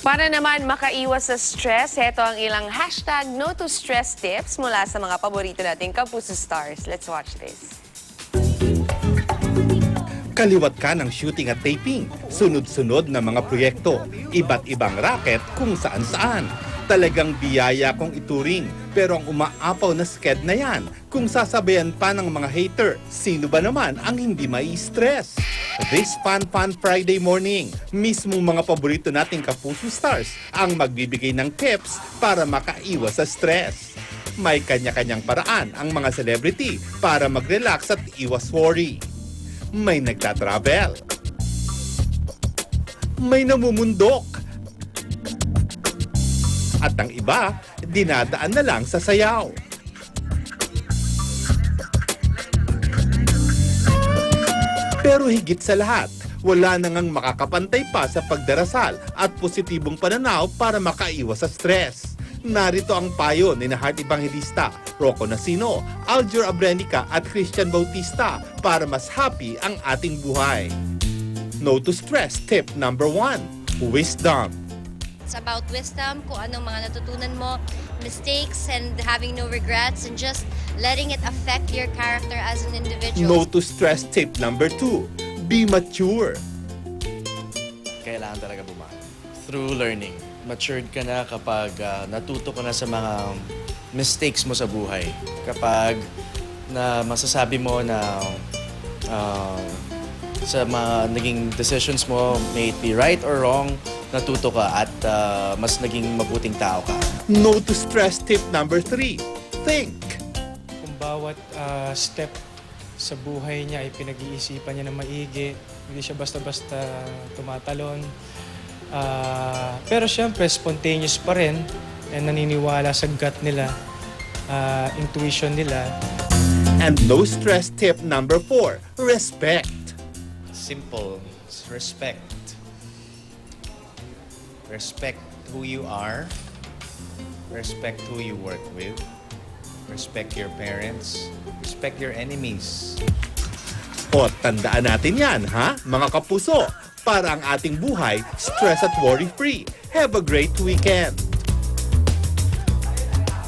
Para naman makaiwas sa stress, heto ang ilang hashtag no to stress tips mula sa mga paborito nating Kapuso Stars. Let's watch this. Kaliwat ka ng shooting at taping, sunod-sunod na mga proyekto, iba't ibang racket kung saan-saan. Talagang biyaya kong ituring, pero ang umaapaw na sked na yan, kung sasabayan pa ng mga hater, sino ba naman ang hindi mai-stress? This Fun Friday morning, mismong mga paborito nating Kapuso Stars ang magbibigay ng tips para makaiwas sa stress. May kanya-kanyang paraan ang mga celebrity para mag-relax at iwas worry. May nagtatravel. May namumundok. At ang iba, dinadaan na lang sa sayaw. Pero higit sa lahat, wala na ngang makakapantay pa sa pagdarasal at positibong pananaw para makaiwas sa stress. Narito ang payo ni Heart Evangelista, Rocco Nacino, Aljur Abrenica at Christian Bautista para mas happy ang ating buhay. No to stress tip number 1, wisdom. It's about wisdom, kung anong mga natutunan mo, mistakes, and having no regrets, and just letting it affect your character as an individual. No to stress tip number 2, be mature. Kailangan talaga bumago. Through learning. Matured ka na kapag natuto ka na sa mga mistakes mo sa buhay. Kapag na masasabi mo na sa mga naging decisions mo, may it be right or wrong, natuto ka at mas naging mabuting tao ka. No to stress tip number 3, think. Kung bawat step sa buhay niya ay pinag-iisipan niya na maigi, hindi siya basta-basta tumatalon. Pero syempre, spontaneous pa rin and naniniwala sa gut nila, intuition nila. And no stress tip number 4, respect. Simple. Respect. Respect who you are. Respect who you work with. Respect your parents. Respect your enemies. O tandaan natin yan, ha? Mga kapuso, para ang ating buhay, stress at worry-free. Have a great weekend!